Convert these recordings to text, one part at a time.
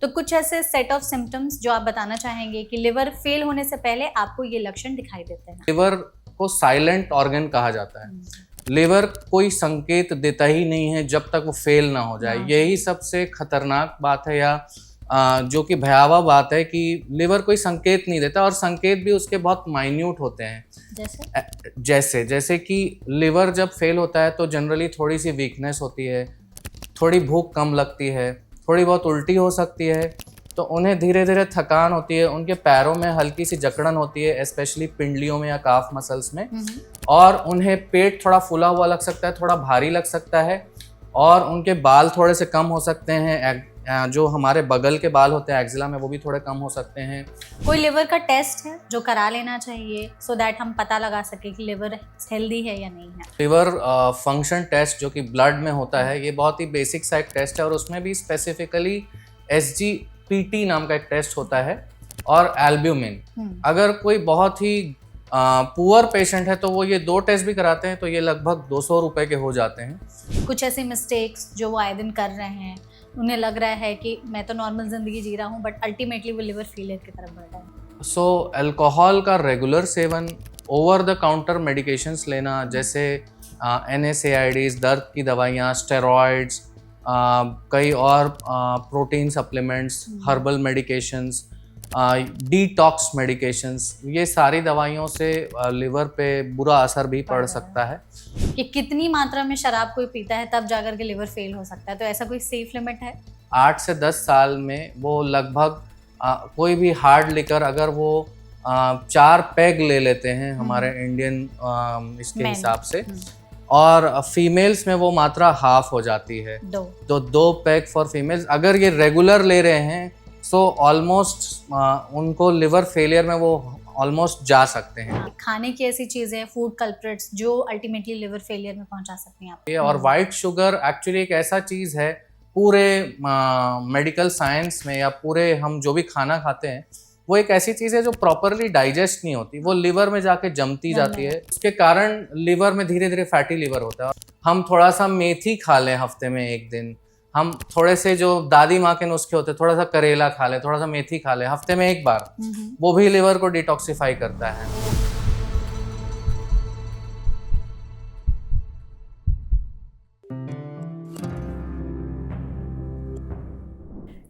तो कुछ ऐसे सेट ऑफ सिम्टम्स जो आप बताना चाहेंगे कि लिवर फेल होने से पहले आपको ये लक्षण दिखाई देते हैं। लिवर को साइलेंट ऑर्गन कहा जाता है। लिवर कोई संकेत देता ही नहीं है जब तक वो फेल ना हो जाए। यही सबसे खतरनाक बात है, या जो कि भयावह बात है कि लिवर कोई संकेत नहीं देता, और संकेत भी उसके बहुत माइन्यूट होते हैं। जैसे कि लिवर जब फेल होता है तो जनरली थोड़ी सी वीकनेस होती है, थोड़ी भूख कम लगती है, थोड़ी बहुत उल्टी हो सकती है, तो उन्हें धीरे धीरे थकान होती है, उनके पैरों में हल्की सी जकड़न होती है, स्पेशली पिंडलियों में या काफ मसल्स में, और उन्हें पेट थोड़ा फूला हुआ लग सकता है, थोड़ा भारी लग सकता है, और उनके बाल थोड़े से कम हो सकते हैं। जो हमारे बगल के बाल होते हैं एक्जिला में, वो भी थोड़े कम हो सकते हैं। कोई लिवर का टेस्ट है जो करा लेना चाहिए सो दैट हम पता लगा सके कि लिवर हेल्दी है या नहीं है? लिवर फंक्शन टेस्ट जो कि ब्लड में होता है, ये बहुत ही बेसिक सा एक टेस्ट है, और उसमें भी स्पेसिफिकली SGPT नाम का एक टेस्ट होता है, और एल्ब्यूमिन। अगर कोई बहुत ही पुअर पेशेंट है तो वो ये 2 टेस्ट भी कराते हैं, तो ये लगभग 200 रुपए के हो जाते हैं। कुछ ऐसी मिस्टेक्स जो वो आए दिन कर रहे हैं, उन्हें लग रहा है कि मैं तो नॉर्मल जिंदगी जी रहा हूँ, बट अल्टीमेटली वो लिवर फेलियर की तरफ बढ़ रहा है। सो अल्कोहल का regular seven, over the counter medications लेना, जैसे NSAIDs, दर्द की दवाइयाँ, स्टेरॉइड्स, कई और protein supplements, herbal medications, detox medications, ये सारी दवाइयों से लिवर पे बुरा असर भी पड़ सकता है। कि कितनी मात्रा में शराब कोई पीता है तब जाकर के लिवर फेल हो सकता है, तो ऐसा कोई सेफ लिमिट है? 8 से 10 साल में वो लगभग कोई भी हार्ड लिकर अगर वो 4 पैग ले लेते हैं हमारे इंडियन इसके हिसाब से, और फीमेल्स में वो मात्रा हाफ हो जाती है, तो 2 पैग फॉर फीमेल्स। अगर ये रेगुलर ले रहे हैं सो ऑलमोस्ट उनको लिवर फेलियर में वो ऑलमोस्ट जा सकते हैं। खाने की ऐसी चीजें, फूड कल्प्रिट्स जो अल्टीमेटली लिवर फेलियर में पहुंचा सकती हैं आपको। और वाइट शुगर एक्चुअली एक ऐसा चीज है पूरे मेडिकल साइंस में, या पूरे हम जो भी खाना खाते हैं, वो एक ऐसी चीज है जो प्रॉपरली डाइजेस्ट नहीं होती, वो लिवर में जाके जमती जाती है, उसके कारण लिवर में धीरे धीरे फैटी लिवर होता है। हम थोड़ा सा मेथी खा लें हफ्ते में 1 दिन, हम थोड़े से जो दादी माँ के नुस्खे होते हैं, थोड़ा सा करेला खा लें, थोड़ा सा मेथी खा लें हफ्ते में 1 बार, वो भी लिवर को डिटॉक्सिफाई करता है।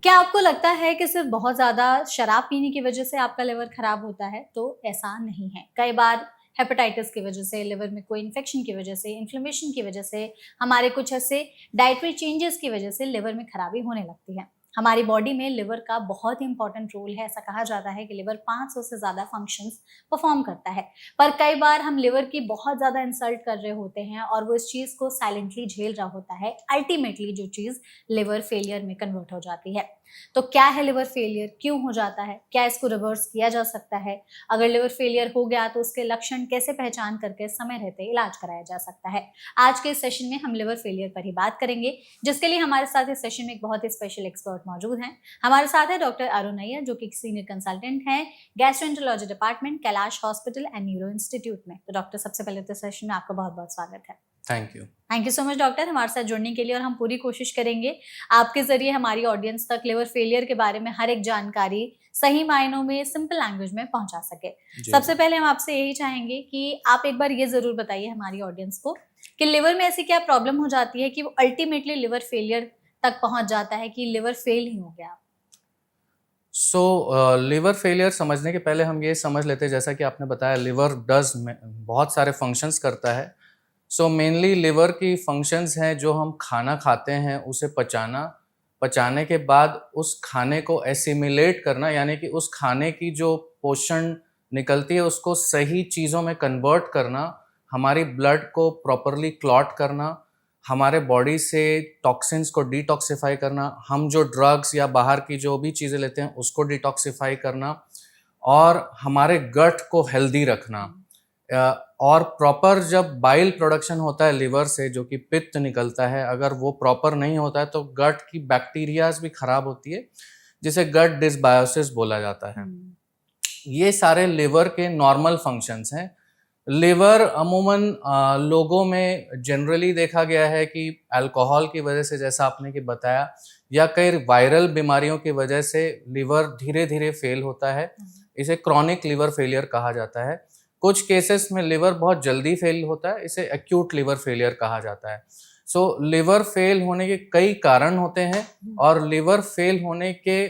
क्या आपको लगता है कि सिर्फ बहुत ज़्यादा शराब पीने की वजह से आपका लिवर खराब होता है? तो ऐसा नहीं है। कई बार हेपेटाइटिस की वजह से, लिवर में कोई इन्फेक्शन की वजह से, इन्फ्लेमेशन की वजह से, हमारे कुछ ऐसे डाइटरी चेंजेस की वजह से लिवर में खराबी होने लगती है। हमारी बॉडी में लिवर का बहुत ही इंपॉर्टेंट रोल है। ऐसा कहा जाता है कि लिवर 500 से ज़्यादा फंक्शंस परफॉर्म करता है, पर कई बार हम लिवर की बहुत ज़्यादा इंसल्ट कर रहे होते हैं और वो इस चीज़ को साइलेंटली झेल रहा होता है। अल्टीमेटली जो चीज़ लिवर फेलियर में कन्वर्ट हो जाती है। तो क्या है लिवर फेलियर, क्यों हो जाता है, क्या इसको रिवर्स किया जा सकता है? अगर लिवर फेलियर हो गया तो उसके लक्षण कैसे पहचान करके समय रहते इलाज कराया जा सकता है? आज के इस सेशन में हम लिवर फेलियर पर ही बात करेंगे, जिसके लिए हमारे साथ इस सेशन में एक बहुत ही स्पेशल एक्सपर्ट मौजूद हैं। हमारे साथ है डॉक्टर अरुण नैयर, जो कि सीनियर कंसल्टेंट हैं gastroenterology department, Kailash hospital and neuro institute में। तो डॉक्टर, सबसे पहले तो सेशन में आपका बहुत बहुत स्वागत है। Thank you so much doctor, हमारे साथ जुड़ने के लिए। और हम पूरी कोशिश करेंगे आपके जरिए हमारी ऑडियंस तक लिवर फेलियर के बारे में हर एक जानकारी सही मायनों में सिंपल लैंग्वेज में पहुंचा सके। सबसे पहले हम आपसे यही चाहेंगे कि आप एक बार ये जरूर बताइए हमारी ऑडियंस को कि लिवर में ऐसी क्या प्रॉब्लम हो जाती है कि वो अल्टीमेटली लिवर फेलियर तक पहुंच जाता है कि लिवर फेल ही हो गया। लिवर फेलियर समझने के पहले हम ये समझ लेते हैं, जैसा कि आपने बताया, लिवर बहुत सारे फंक्शंस करता है। मेनली लिवर की फंक्शंस हैं जो हम खाना खाते हैं उसे पचाने के बाद उस खाने को एसिमिलेट करना, यानी कि उस खाने की जो पोषण निकलती है उसको सही चीज़ों में कन्वर्ट करना, हमारी ब्लड को प्रॉपरली क्लॉट करना, हमारे बॉडी से टॉक्सिन्स को डिटॉक्सिफाई करना, हम जो ड्रग्स या बाहर की जो भी चीज़ें लेते हैं उसको डिटॉक्सिफाई करना, और हमारे गट को हेल्दी रखना। और प्रॉपर जब बाइल प्रोडक्शन होता है लिवर से, जो कि पित्त निकलता है, अगर वो प्रॉपर नहीं होता है तो गट की बैक्टीरियाज भी खराब होती है, जिसे गट डिसबायोसिस बोला जाता है। ये सारे लिवर के नॉर्मल फंक्शंस हैं। लिवर अमूमन लोगों में जनरली देखा गया है कि अल्कोहल की वजह से, जैसा आपने कि बताया, या कई वायरल बीमारियों की वजह से लिवर धीरे धीरे फेल होता है। इसे क्रॉनिक लिवर फेलियर कहा जाता है। कुछ केसेस में लिवर बहुत जल्दी फेल होता है, इसे एक्यूट लिवर फेलियर कहा जाता है। सो लिवर फेल होने के कई कारण होते हैं और लिवर फेल होने के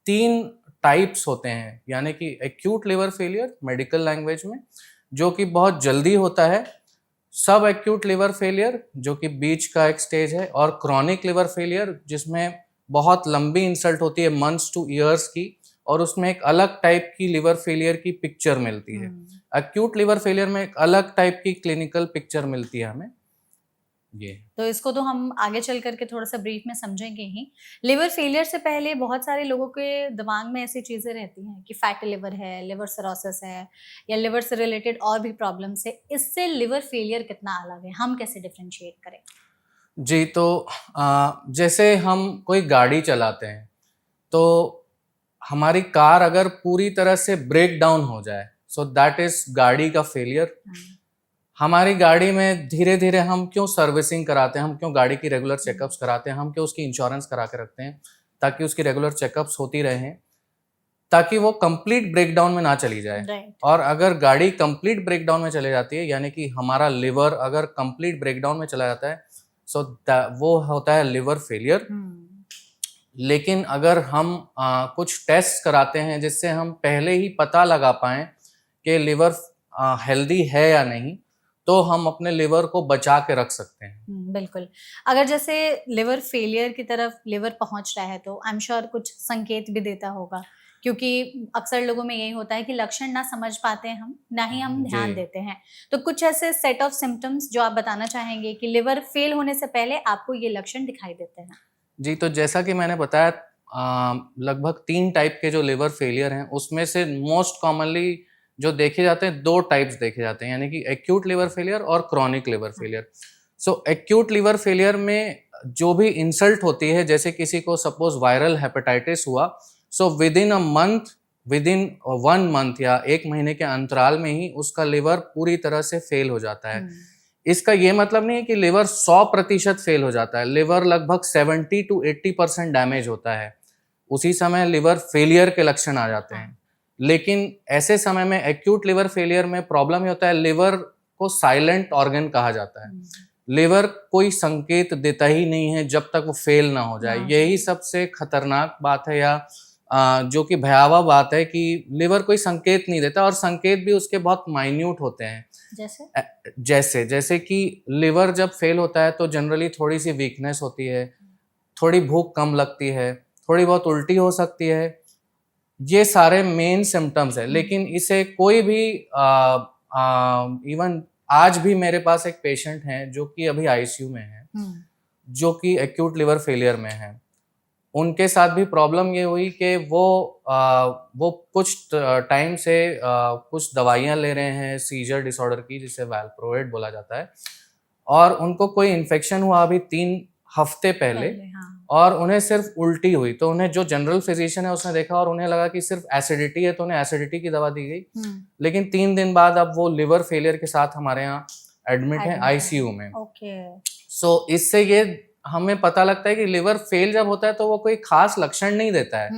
3 टाइप्स होते हैं, यानी कि acute liver failure medical language में, जो कि बहुत जल्दी होता है, सब एक्यूट लिवर फेलियर जो कि बीच का एक स्टेज है, और क्रॉनिक लिवर फेलियर जिसमें बहुत लंबी इंसल्ट होती है, मंथ्स टू ईयर्स की, और उसमें एक अलग टाइप की लिवर फेलियर की पिक्चर मिलती है। एक्यूट लिवर फेलियर में एक अलग टाइप की क्लिनिकल पिक्चर मिलती है हमें। ये तो इसको तो हम आगे चल करके थोड़ा सा ब्रीफ में समझेंगे ही। लिवर फेलियर से पहले बहुत सारे लोगों के दिमाग में ऐसी चीज़ें रहती हैं कि फैटी लिवर है, लिवर सिरोसिस है, या लिवर से रिलेटेड और भी प्रॉब्लम्स है। इससे लिवर फेलियर कितना अलग है, हम कैसे डिफ्रेंशिएट करें? जी, तो जैसे हम कोई गाड़ी चलाते हैं, तो हमारी कार अगर पूरी तरह से ब्रेक डाउन हो जाए, सो दैट इज गाड़ी का फेलियर। हमारी गाड़ी में धीरे धीरे हम क्यों सर्विसिंग कराते हैं, हम क्यों गाड़ी की रेगुलर चेकअप्स कराते हैं, हम क्यों उसकी इंश्योरेंस करा के रखते हैं, ताकि उसकी रेगुलर चेकअप्स होती रहें, ताकि वो कंप्लीट ब्रेकडाउन में ना चली जाए। राइट। और अगर गाड़ी कंप्लीट ब्रेकडाउन में चली जाती है, यानी कि हमारा लिवर अगर कंप्लीट ब्रेकडाउन में चला जाता है, सो वो होता है लिवर फेलियर। लेकिन अगर हम कुछ टेस्ट कराते हैं जिससे हम पहले ही पता लगा पाएं कि लिवर हेल्दी है या नहीं, तो हम अपने लिवर को बचा के रख सकते हैं। बिल्कुल। अगर जैसे लिवर फेलियर की तरफ लिवर पहुंच रहा है तो आई एम श्योर कुछ संकेत भी देता होगा, क्योंकि अक्सर लोगों में यही होता है कि लक्षण ना समझ पाते हैं हम, ना ही हम ध्यान देते हैं। तो कुछ ऐसे सेट ऑफ सिम्टम्स जो आप बताना चाहेंगे कि लिवर फेल होने से पहले आपको ये लक्षण दिखाई देते हैं? जी, तो जैसा कि मैंने बताया, लगभग 3 टाइप के जो लिवर फेलियर हैं, उसमें से मोस्ट कॉमनली जो देखे जाते हैं 2 टाइप्स देखे जाते हैं, यानी कि एक्यूट लिवर फेलियर और क्रॉनिक लिवर फेलियर। सो एक्यूट लिवर फेलियर में जो भी इंसल्ट होती है, जैसे किसी को सपोज वायरल हेपेटाइटिस हुआ, सो विद इन 1 मंथ या 1 महीने के अंतराल में ही उसका लिवर पूरी तरह से फेल हो जाता है। इसका ये मतलब नहीं है कि लिवर 100% फेल हो जाता है, लिवर लगभग 70 to 80% डैमेज होता है, उसी समय लिवर फेलियर के लक्षण आ जाते हैं। लेकिन ऐसे समय में एक्यूट लिवर फेलियर में प्रॉब्लम ये होता है, लिवर को साइलेंट ऑर्गन कहा जाता है। लिवर कोई संकेत देता ही नहीं है जब तक वो फेल ना हो जाए। यही सबसे खतरनाक बात है, या जो कि भयावह बात है, कि लिवर कोई संकेत नहीं देता, और संकेत भी उसके बहुत माइन्यूट होते हैं। जैसे कि लिवर जब फेल होता है तो जनरली थोड़ी सी वीकनेस होती है, थोड़ी भूख कम लगती है, थोड़ी बहुत उल्टी हो सकती है, ये सारे मेन सिम्टम्स है। लेकिन इसे कोई भी इवन आज भी मेरे पास एक पेशेंट है जो कि अभी आईसीयू में है, जो कि एक्यूट लिवर फेलियर में है। उनके साथ भी प्रॉब्लम ये हुई कि वो कुछ टाइम से कुछ दवाइयाँ ले रहे हैं सीजर डिसऑर्डर की, जिसे वैल्प्रोएट बोला जाता है, और उनको कोई इन्फेक्शन हुआ अभी 3 हफ्ते पहले, और उन्हें सिर्फ उल्टी हुई। तो उन्हें जो जनरल फिजिशियन है उसने देखा और उन्हें लगा कि सिर्फ एसिडिटी है, तो उन्हें एसिडिटी की दवा दी गई। लेकिन 3 दिन बाद अब वो लिवर फेलियर के साथ हमारे यहाँ एडमिट है आईसीयू में। सो इससे ये हमें पता लगता है कि लिवर फेल जब होता है तो वो कोई खास लक्षण नहीं देता है,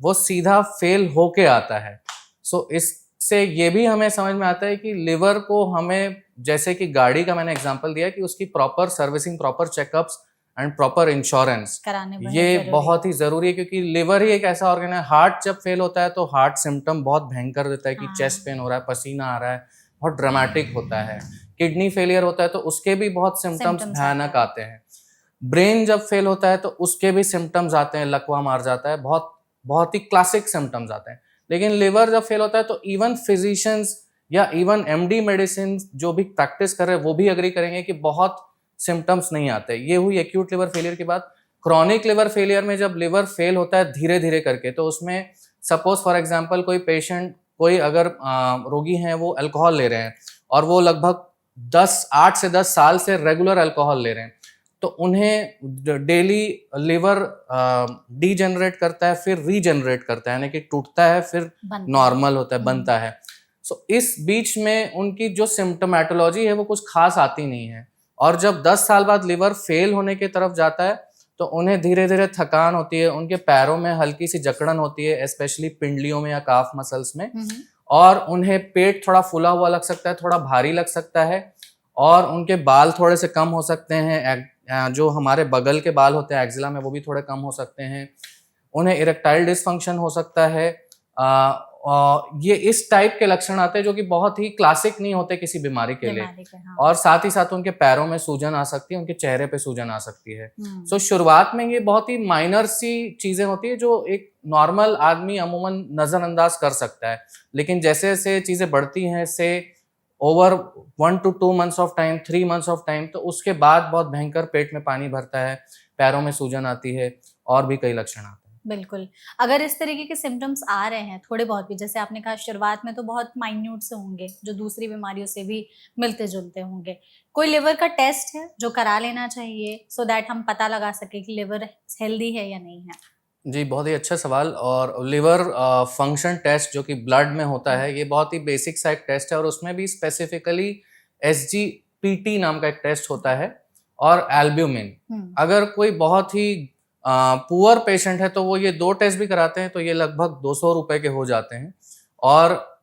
वो सीधा फेल होके आता है। सो इससे ये भी हमें समझ में आता है कि लिवर को हमें, जैसे कि गाड़ी का मैंने एग्जांपल दिया, कि उसकी proper servicing, proper checkups and proper insurance ये बहुत ही जरूरी है, क्योंकि लिवर ही एक ऐसा ऑर्गन है। हार्ट जब फेल होता है तो हार्ट सिम्टम बहुत भयंकर देता है, कि चेस्ट पेन हो रहा है, पसीना आ रहा है, बहुत ड्रामेटिक होता है। किडनी फेलियर होता है तो उसके भी बहुत सिम्टम्स भयानक आते हैं। ब्रेन जब फेल होता है तो उसके भी सिम्टम्स आते हैं, लकवा मार जाता है, बहुत ही क्लासिक सिम्टम्स आते हैं। लेकिन लिवर जब फेल होता है तो इवन फिजिशियंस या इवन एमडी मेडिसिन जो भी प्रैक्टिस कर रहे हैं वो भी एग्री करेंगे कि बहुत सिम्टम्स नहीं आते। ये हुई एक्यूट लिवर फेलियर की बात। क्रॉनिक लिवर फेलियर में जब लिवर फेल होता है धीरे धीरे करके, तो उसमें सपोज फॉर एग्जांपल कोई पेशेंट, कोई अगर रोगी हैं, वो अल्कोहल ले रहे हैं और वो लगभग 8 से 10 साल से रेगुलर अल्कोहल ले रहे हैं, तो उन्हें डेली लिवर डीजेनरेट करता है, फिर रीजेनरेट करता है, यानी कि टूटता है, फिर नॉर्मल होता है, बनता है। सो इस बीच में उनकी जो सिम्टोमेटोलॉजी है वो कुछ खास आती नहीं है, और जब 10 साल बाद लिवर फेल होने की तरफ जाता है तो उन्हें धीरे धीरे थकान होती है, उनके पैरों में हल्की सी जकड़न होती है, स्पेशली पिंडलियों में या काफ मसल्स में, और उन्हें पेट थोड़ा फूला हुआ लग सकता है, थोड़ा भारी लग सकता है, और उनके बाल थोड़े से कम हो सकते हैं, जो हमारे बगल के बाल होते हैं एक्जिला में वो भी थोड़े कम हो सकते हैं। उन्हें इरेक्टाइल डिसफंक्शन हो सकता है। ये इस टाइप के लक्षण आते हैं जो कि बहुत ही क्लासिक नहीं होते किसी बीमारी के लिए। हाँ। और साथ ही साथ उनके पैरों में सूजन आ सकती है, उनके चेहरे पे सूजन आ सकती है। सो शुरुआत में ये बहुत ही माइनर सी चीजें होती है जो एक नॉर्मल आदमी अमूमन नजरअंदाज कर सकता है, लेकिन जैसे जैसे चीजें बढ़ती हैं से over 1 to 2 months of time, 3 months of time, तो उसके बाद बहुत भयंकर पेट में पानी भरता है, पैरों में सूजन आती है, और भी कई लक्षण आते हैं। बिल्कुल। अगर इस तरीके के सिम्पटम्स आ रहे हैं थोड़े बहुत भी, जैसे आपने कहा शुरुआत में तो बहुत माइन्यूट से होंगे जो दूसरी बीमारियों से भी मिलते जुलते होंगे, कोई लिवर का टेस्ट है जो करा लेना चाहिए सो दैट हम पता लगा सके कि लिवर हेल्दी है या नहीं है? जी, बहुत ही अच्छा सवाल। और लिवर फंक्शन टेस्ट जो कि ब्लड में होता है, ये बहुत ही बेसिक सा एक टेस्ट है, और उसमें भी स्पेसिफिकली SGPT नाम का एक टेस्ट होता है, और एल्ब्यूमिन। अगर कोई बहुत ही पुअर पेशेंट है तो वो ये 2 टेस्ट भी कराते हैं, तो ये लगभग 200 रुपए के हो जाते हैं। और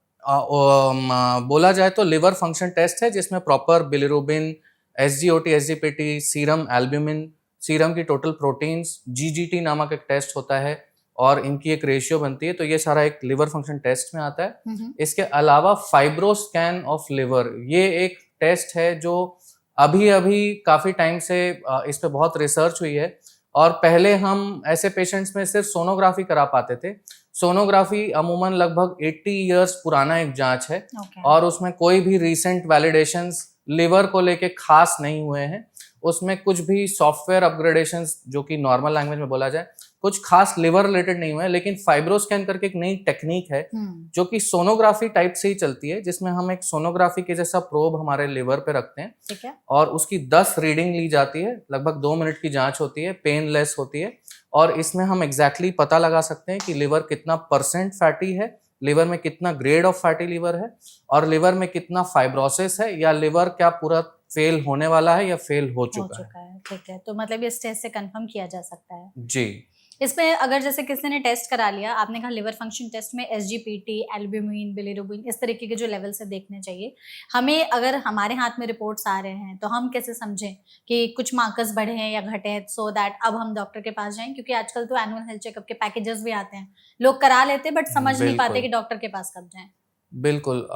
बोला जाए तो लिवर फंक्शन टेस्ट है जिसमें proper bilirubin, SGOT, SGPT, serum albumin, serum की टोटल प्रोटीन्स, GGT नामक एक टेस्ट होता है, और इनकी एक रेशियो बनती है, तो ये सारा एक लिवर फंक्शन टेस्ट में आता है। इसके अलावा फाइब्रोस्कैन ऑफ लिवर, ये एक टेस्ट है जो अभी अभी काफी टाइम से इस पे बहुत रिसर्च हुई है, और पहले हम ऐसे पेशेंट्स में सिर्फ सोनोग्राफी करा पाते थे। सोनोग्राफी अमूमन लगभग 80 इयर्स पुराना एक जांच है, और उसमें कोई भी रिसेंट वैलिडेशंस लिवर को लेके खास नहीं हुए हैं। उसमें कुछ भी सॉफ्टवेयर अपग्रेडेशंस, जो कि नॉर्मल लैंग्वेज में बोला जाए, कुछ खास लिवर रिलेटेड नहीं हुए हैं। लेकिन फाइब्रोस्कैन करके एक नई टेक्निक है जो कि सोनोग्राफी टाइप से ही चलती है, जिसमें हम एक सोनोग्राफी के जैसा प्रोब हमारे लिवर पे रखते हैं, ठीक है, और उसकी 10 रीडिंग ली जाती है। लगभग 2 मिनट की जांच होती है, पेनलेस होती है, और इसमें हम एग्जैक्टली पता लगा सकते हैं कि लिवर कितना % फैटी है, लिवर में कितना ग्रेड ऑफ फैटी लिवर है, और लिवर में कितना फाइब्रोसिस है, या लिवर क्या पूरा फेल होने वाला है या फेल हो चुका है। ठीक है, तो मतलब इस टेस्ट से कंफर्म किया जा सकता है। जी। इसमें अगर जैसे किसी ने टेस्ट करा लिया, आपने कहा लिवर फंक्शन टेस्ट में SGPT, एल्ब्यूमिन, बिलिरुबिन, इस तरीके के जो लेवल से देखने चाहिए, हमें अगर हमारे हाथ में रिपोर्ट्स आ रहे हैं तो हम कैसे समझें कि कुछ मार्कर्स बढ़े हैं या घटे हैं, सो दैट अब हम डॉक्टर के पास जाएं? क्योंकि आजकल तो एनुअल हेल्थ चेकअप के पैकेजेस भी आते हैं, लोग करा लेते बट समझ नहीं पाते कि डॉक्टर के पास कब जाएं। बिल्कुल।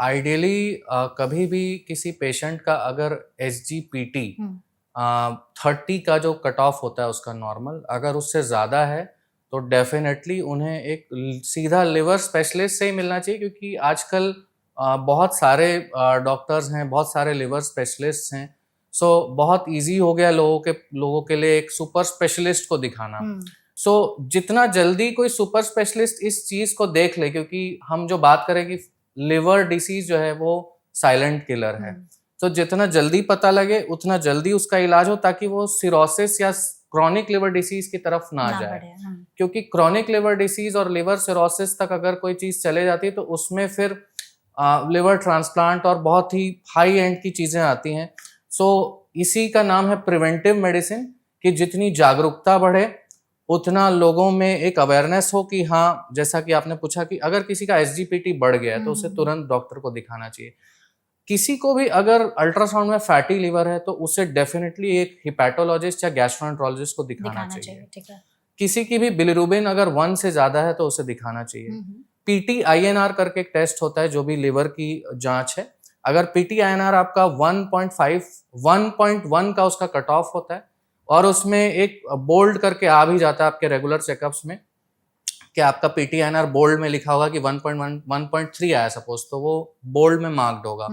आइडियली कभी भी किसी पेशेंट का अगर SGPT 30 का जो कट ऑफ होता है उसका नॉर्मल, अगर उससे ज़्यादा है तो डेफिनेटली उन्हें एक सीधा लिवर स्पेशलिस्ट से ही मिलना चाहिए, क्योंकि आजकल बहुत सारे डॉक्टर्स हैं, बहुत सारे लिवर स्पेशलिस्ट हैं। सो बहुत इजी हो गया लोगों के लिए एक सुपर स्पेशलिस्ट को दिखाना। सो जितना जल्दी कोई सुपर स्पेशलिस्ट इस चीज़ को देख ले, क्योंकि हम जो बात करें कि लिवर डिसीज जो है वो साइलेंट किलर है, तो जितना जल्दी पता लगे उतना जल्दी उसका इलाज हो, ताकि वो सिरोसिस या क्रॉनिक लिवर डिसीज की तरफ ना जाए। क्योंकि क्रॉनिक लिवर डिसीज और लिवर सिरोसिस तक अगर कोई चीज चले जाती है तो उसमें फिर लिवर ट्रांसप्लांट और बहुत ही हाई एंड की चीजें आती हैं। सो इसी का नाम है प्रिवेंटिव मेडिसिन, कि जितनी जागरूकता बढ़े उतना लोगों में एक अवेयरनेस हो कि हाँ, जैसा कि आपने पूछा कि अगर किसी का SGPT बढ़ गया है तो उसे तुरंत डॉक्टर को दिखाना चाहिए। किसी को भी अगर अल्ट्रासाउंड में फैटी लिवर है तो उसे डेफिनेटली एक हिपैटोलॉजिस्ट या गैस्ट्रोएंटरोलॉजिस्ट को दिखाना चाहिए। ठीक है। किसी की भी बिलिरुबिन अगर 1 से ज्यादा है तो उसे दिखाना चाहिए। PT-INR करके एक टेस्ट होता है जो भी लिवर की जांच है। अगर PT-INR आपका 1.1 का उसका कट ऑफ होता है, और उसमें एक बोल्ड करके आ भी जाता है आपके रेगुलर चेकअप्स में कि आपका PT-INR बोल्ड में लिखा होगा कि 1.1 1.3 आया सपोज, तो वो बोल्ड में मार्क्ड होगा।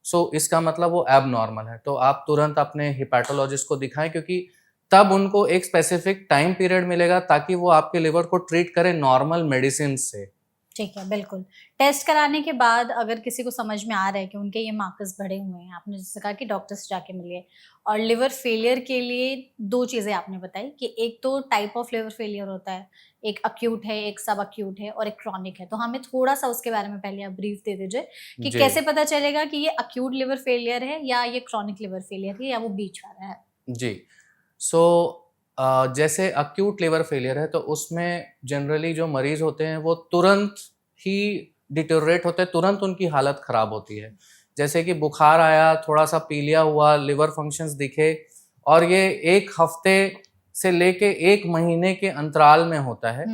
सो इसका मतलब वो एबनॉर्मल है, तो आप तुरंत अपने हिपैटोलॉजिस्ट को दिखाएं, क्योंकि तब उनको एक स्पेसिफिक टाइम पीरियड मिलेगा ताकि वो आपके लिवर को ट्रीट करें नॉर्मल मेडिसिन से। ठीक है, बिल्कुल। टेस्ट कराने के बाद अगर किसी को समझ में आ रहा है कि उनके ये मार्कर्स बढ़े हुए हैं, आपने जैसे कहा कि डॉक्टर से जाके मिलिए, और लिवर फेलियर के लिए 2 चीज़ें आपने बताई कि एक तो टाइप ऑफ लिवर फेलियर होता है, एक अक्यूट है, एक सब अक्यूट है और एक क्रॉनिक है। तो हमें थोड़ा सा उसके बारे में पहले आप ब्रीफ दे दीजिए कि कैसे पता चलेगा कि ये अक्यूट लिवर फेलियर है या ये क्रॉनिक लिवर फेलियर है या वो बीच वाला है। जी। सो जैसे अक्यूट लिवर फेलियर है तो उसमें जनरली जो मरीज होते हैं वो तुरंत ही डिटेरियोरेट होते हैं, तुरंत उनकी हालत खराब होती है। जैसे कि बुखार आया, थोड़ा सा पीलिया हुआ, लिवर फंक्शंस दिखे, और ये 1 हफ्ते से लेके 1 महीने के अंतराल में होता है।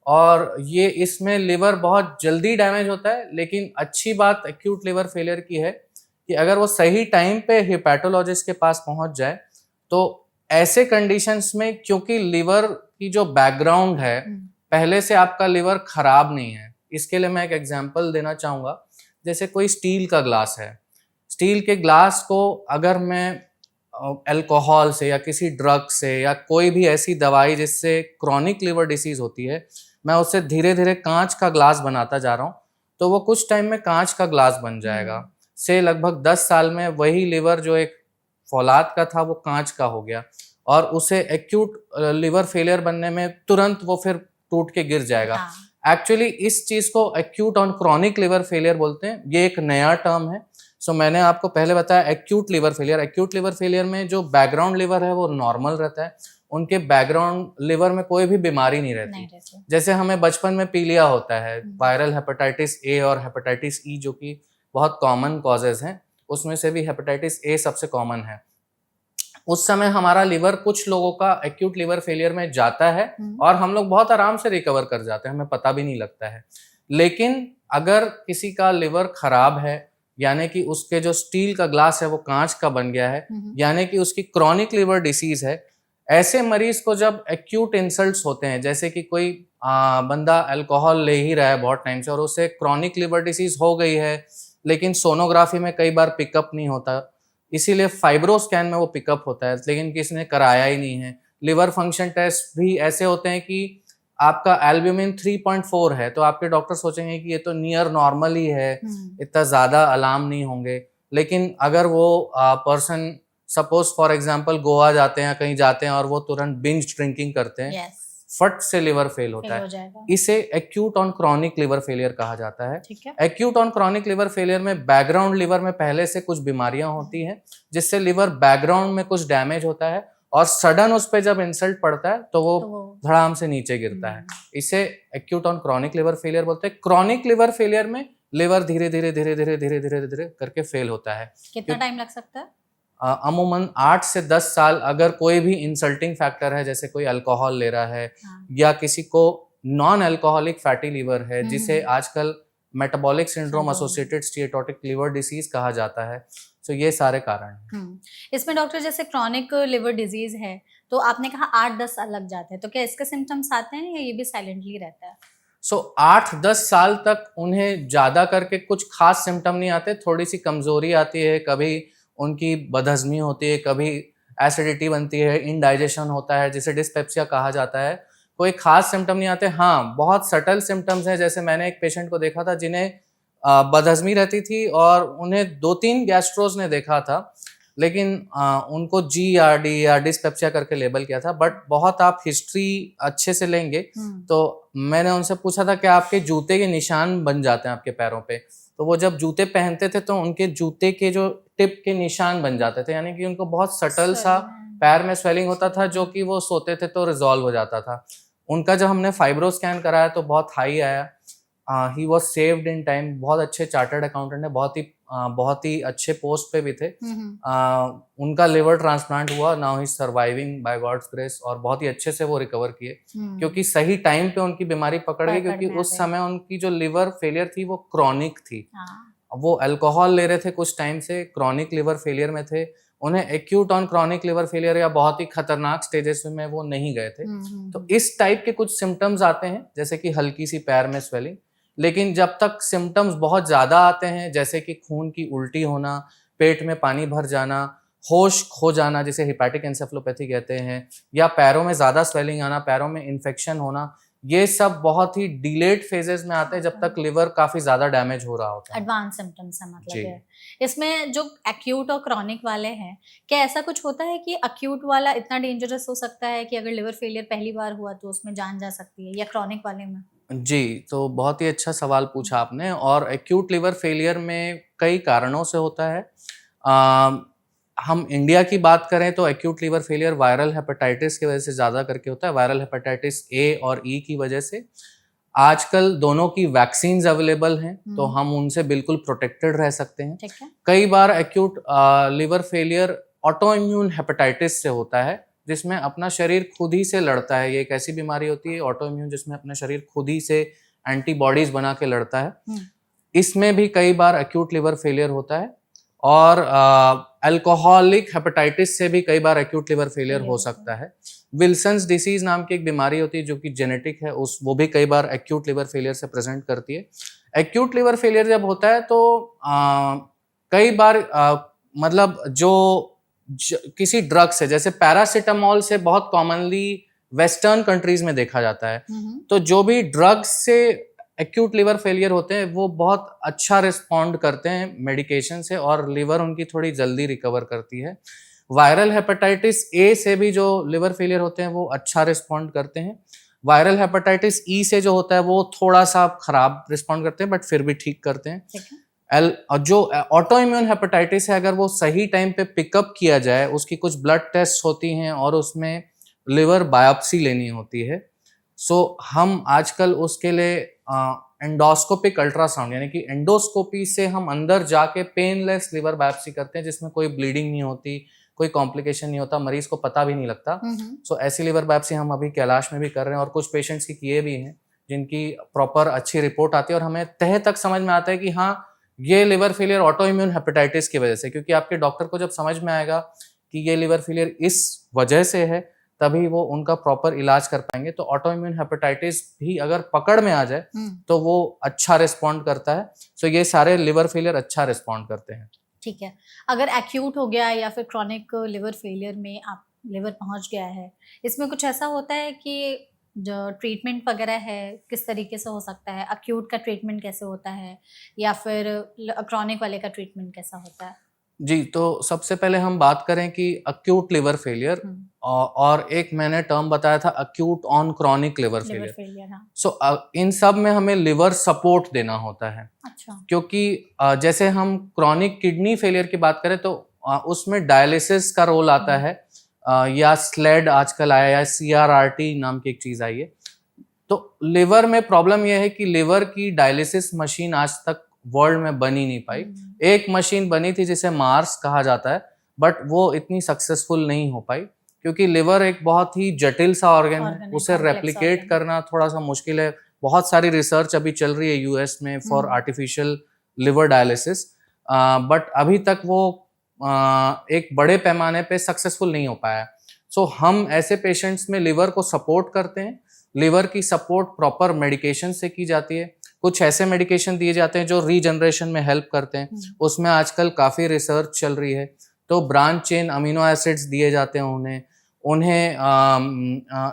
और ये इसमें लिवर बहुत जल्दी डैमेज होता है। लेकिन अच्छी बात एक्यूट लिवर फेलियर की है कि अगर वो सही टाइम पे हेपेटोलॉजिस्ट के पास पहुंच जाए तो ऐसे कंडीशंस में, क्योंकि लिवर की जो बैकग्राउंड है, पहले से आपका लिवर खराब नहीं है। इसके लिए मैं एक एग्जांपल देना चाहूँगा। जैसे कोई स्टील का ग्लास है, स्टील के ग्लास को अगर मैं अल्कोहल से या किसी ड्रग से या कोई भी ऐसी दवाई जिससे क्रॉनिक लिवर डिसीज होती है, मैं उससे धीरे धीरे कांच का ग्लास बनाता जा रहा हूँ, तो वो कुछ टाइम में कांच का ग्लास बन जाएगा। से लगभग 10 साल में वही लिवर जो एक फौलाद का था वो कांच का हो गया, और उसे एक्यूट लिवर फेलियर बनने में तुरंत वो फिर टूट के गिर जाएगा। एक्चुअली इस चीज को acute on chronic liver failure बोलते हैं। ये एक नया टर्म है। सो मैंने आपको पहले बताया acute liver failure. Acute liver failure में जो बैकग्राउंड लिवर है वो नॉर्मल रहता है, उनके बैकग्राउंड लिवर में कोई भी बीमारी नहीं रहती। जैसे हमें बचपन में पीलिया होता है, वायरल हेपेटाइटिस ए और हेपेटाइटिस ई जो कि बहुत कॉमन कॉजेज हैं, उसमें से भी हेपेटाइटिस ए सबसे कॉमन है। उस समय हमारा लिवर कुछ लोगों का एक्यूट लिवर फेलियर में जाता है और हम लोग बहुत आराम से रिकवर कर जाते हैं, हमें पता भी नहीं लगता है। लेकिन अगर किसी का लिवर खराब है, यानी कि उसके जो स्टील का ग्लास है वो कांच का बन गया है, यानी कि उसकी क्रॉनिक लिवर डिसीज है, ऐसे मरीज को जब एक्यूट इंसल्ट्स होते हैं, जैसे कि कोई बंदा अल्कोहल ले ही रहा है बहुत टाइम से और उसे क्रॉनिक लिवर डिसीज हो गई है, लेकिन सोनोग्राफी में कई बार पिकअप नहीं होता, इसीलिए फाइब्रो स्कैन में वो पिकअप होता है, लेकिन किसी ने कराया ही नहीं है। लिवर फंक्शन टेस्ट भी ऐसे होते हैं कि आपका एल्ब्यूमिन 3.4 है तो आपके डॉक्टर सोचेंगे कि ये तो नियर नॉर्मल ही है, इतना ज्यादा अलार्म नहीं होंगे। लेकिन अगर वो person suppose for example Goa जाते हैं, कहीं जाते हैं और वो तुरंत बिंज ड्रिंकिंग करते हैं, फट से लिवर फेल होता है। इसे acute on chronic liver failure कहा जाता है। Acute on chronic liver failure में बैकग्राउंड लिवर में पहले से कुछ बीमारियां होती हैं जिससे लिवर बैकग्राउंड में कुछ डैमेज होता है और सडन उस पर जब इंसल्ट पड़ता है तो वो धड़ाम से नीचे गिरता है। इसे acute on chronic liver failure बोलते हैं। क्रॉनिक लिवर फेलियर में लिवर धीरे धीरे धीरे धीरे धीरे धीरे धीरे करके फेल होता है। कितना टाइम लग सकता है? अमूमन 8 से 10 साल। अगर कोई भी इंसल्टिंग फैक्टर है, जैसे कोई अल्कोहल ले रहा है या किसी को नॉन अल्कोहलिक फैटी लिवर है, जिसे आजकल metabolic syndrome associated steatotic liver disease कहा जाता है, तो ये सारे कारण हैं। इसमें डॉक्टर जैसे क्रॉनिक लिवर डिजीज है तो आपने कहा 8-10 साल लग जाते हैं, तो क्या इसके सिम्टम्स आते हैं या ये भी साइलेंटली रहता है? 8-10 साल तक उन्हें ज्यादा करके कुछ खास सिम्टम नहीं आते। थोड़ी सी कमजोरी आती है, कभी उनकी बदहजमी होती है, कभी एसिडिटी बनती है, इनडाइजेशन होता है जिसे डिस्पेप्सिया कहा जाता है। कोई खास सिम्टम नहीं आते। हाँ, बहुत सटल सिम्टम्स हैं। जैसे मैंने एक पेशेंट को देखा था जिन्हें बदहजमी रहती थी और उन्हें 2-3 गैस्ट्रोज ने देखा था, लेकिन उनको GERD या डिस्पेप्सिया करके लेबल किया था। बट बहुत आप हिस्ट्री अच्छे से लेंगे तो मैंने उनसे पूछा था कि आपके जूते के निशान बन जाते हैं आपके पैरों पे, तो वो जब जूते पहनते थे तो उनके जूते के जो टिप के निशान बन जाते थे, यानी कि उनको बहुत सटल सा पैर में स्वेलिंग होता था जो कि वो सोते थे तो रिजॉल्व हो जाता था। उनका जब हमने फाइब्रो स्कैन कराया तो बहुत हाई आया। He was saved in time. बहुत अच्छे चार्टर्ड अकाउंटेंट है, बहुत ही अच्छे पोस्ट पे भी थे। उनका लिवर ट्रांसप्लांट हुआ, now he surviving by God's grace, और बहुत ही अच्छे से वो रिकवर किए क्योंकि सही टाइम पे उनकी बीमारी पकड़ गई, क्योंकि उस समय उनकी जो लिवर फेलियर थी वो क्रॉनिक थी। वो अल्कोहल ले रहे थे कुछ टाइम से, क्रॉनिक लिवर फेलियर में थे, उन्हें acute on chronic liver failure या बहुत ही खतरनाक स्टेजेस में वो नहीं गए थे। तो इस टाइप के कुछ सिम्टम्स आते हैं, जैसे कि हल्की सी पैर में स्वेलिंग। लेकिन जब तक सिम्टम्स बहुत ज्यादा आते हैं, जैसे कि खून की उल्टी होना, पेट में पानी भर जाना, होश खो जाना जिसे हेपेटिक एंसेफेलोपैथी कहते हैं, या पैरों में ज्यादा स्वेलिंग आना, पैरों में इन्फेक्शन होना, ये सब बहुत ही डिलेड फेजेस में आते हैं जब तक लिवर काफी ज्यादा डैमेज हो रहा होता है। एडवांस सिम्टम्स है मतलब है। इसमें जो एक्यूट और क्रॉनिक वाले हैं, क्या ऐसा कुछ होता है कि एक्यूट वाला इतना डेंजरस हो सकता है कि अगर लिवर फेलियर पहली बार हुआ तो उसमें जान जा सकती है, या क्रॉनिक वाले में? जी, तो बहुत ही अच्छा सवाल पूछा आपने। और एक्यूट लिवर फेलियर में कई कारणों से होता है। हम इंडिया की बात करें तो acute liver failure viral hepatitis की वजह से ज़्यादा करके होता है, वायरल हेपेटाइटिस ए और ई की वजह से। आजकल दोनों की वैक्सीन्स अवेलेबल हैं, तो हम उनसे बिल्कुल प्रोटेक्टेड रह सकते हैं। ठीक है। कई बार acute liver failure autoimmune hepatitis से होता है, जिसमें अपना शरीर खुद ही से लड़ता है। ये एक ऐसी बीमारी होती है ऑटो इम्यून जिसमें अपना शरीर खुद ही से एंटीबॉडीज बना के लड़ता है। इसमें भी कई बार एक्यूट लिवर फेलियर होता है, और अल्कोहलिक हेपेटाइटिस से भी कई बार एक्यूट लिवर फेलियर हो सकता है। विल्सन्स डिसीज नाम की एक बीमारी होती है जो कि जेनेटिक है, वो भी कई बार एक्यूट लिवर फेलियर से प्रेजेंट करती है। एक्यूट लिवर फेलियर जब होता है तो कई बार मतलब किसी ड्रग से, जैसे पैरासिटामोल से बहुत कॉमनली वेस्टर्न कंट्रीज में देखा जाता है, तो जो भी ड्रग्स से एक्यूट लिवर फेलियर होते हैं वो बहुत अच्छा रिस्पॉन्ड करते हैं मेडिकेशन से, और लिवर उनकी थोड़ी जल्दी रिकवर करती है। वायरल हेपेटाइटिस ए से भी जो लिवर फेलियर होते हैं वो अच्छा रिस्पॉन्ड करते हैं। वायरल हेपेटाइटिस ई से जो होता है वो थोड़ा सा खराब रिस्पॉन्ड करते हैं, बट फिर भी ठीक करते हैं। जो ऑटो इम्यून हेपेटाइटिस है, अगर वो सही टाइम पे पिकअप किया जाए, उसकी कुछ ब्लड टेस्ट होती हैं और उसमें लिवर बायोप्सी लेनी होती है। सो हम आजकल उसके लिए एंडोस्कोपिक अल्ट्रासाउंड यानी कि एंडोस्कोपी से हम अंदर जाके पेनलेस लिवर बायोप्सी करते हैं, जिसमें कोई ब्लीडिंग नहीं होती, कोई कॉम्प्लिकेशन नहीं होता, मरीज को पता भी नहीं लगता। सो ऐसी लिवर बायोप्सी हम अभी कैलाश में भी कर रहे हैं, और कुछ पेशेंट्स की किए भी हैं जिनकी प्रॉपर अच्छी रिपोर्ट आती है, और हमें तह तक समझ में आता है कि हाँ, ये liver failure autoimmune hepatitis की वजह से, क्योंकि आपके डॉक्टर को जब समझ में आएगा कि ये लिवर फेलियर इस वजह से है, तभी वो उनका प्रॉपर इलाज कर पाएंगे। तो ऑटो इम्यून हेपेटाइटिस भी अगर पकड़ में आ जाए तो वो अच्छा रिस्पॉन्ड करता है। सो ये सारे लिवर फेलियर अच्छा रिस्पॉन्ड करते हैं। ठीक है। अगर एक्यूट हो गया या फिर क्रॉनिक लिवर फेलियर में आप लिवर पहुंच गया है, इसमें कुछ ऐसा होता है कि जो ट्रीटमेंट वगैरह है किस तरीके से हो सकता है? एक्यूट का ट्रीटमेंट कैसे होता है, या फिर क्रॉनिक वाले का ट्रीटमेंट कैसा होता है? जी, तो सबसे पहले हम बात करें कि एक्यूट लिवर फेलियर, और एक मैंने टर्म बताया था acute on chronic liver failure. So इन सब में हमें लिवर सपोर्ट देना होता है। अच्छा। क्योंकि जैसे हम क्रॉनिक किडनी फेलियर की बात करें तो उसमें डायलिसिस का रोल आता है, या स्लेड आजकल आया है, CRRT नाम की एक चीज आई है। तो लिवर में प्रॉब्लम यह है कि लिवर की डायलिसिस मशीन आज तक वर्ल्ड में बनी नहीं पाई। एक मशीन बनी थी जिसे मार्स कहा जाता है, बट वो इतनी सक्सेसफुल नहीं हो पाई, क्योंकि लिवर एक बहुत ही जटिल सा ऑर्गन है, उसे रेप्लिकेट करना थोड़ा सा मुश्किल है। बहुत सारी रिसर्च अभी चल रही है यूएस में for artificial liver dialysis, but अभी तक वो एक बड़े पैमाने पे सक्सेसफुल नहीं हो पाया। सो हम ऐसे पेशेंट्स में लिवर को सपोर्ट करते हैं। लिवर की सपोर्ट प्रॉपर मेडिकेशन से की जाती है। कुछ ऐसे मेडिकेशन दिए जाते हैं जो रीजनरेशन में हेल्प करते हैं, उसमें आजकल काफ़ी रिसर्च चल रही है। तो ब्रांच चेन अमीनो एसिड्स दिए जाते हैं उन्हें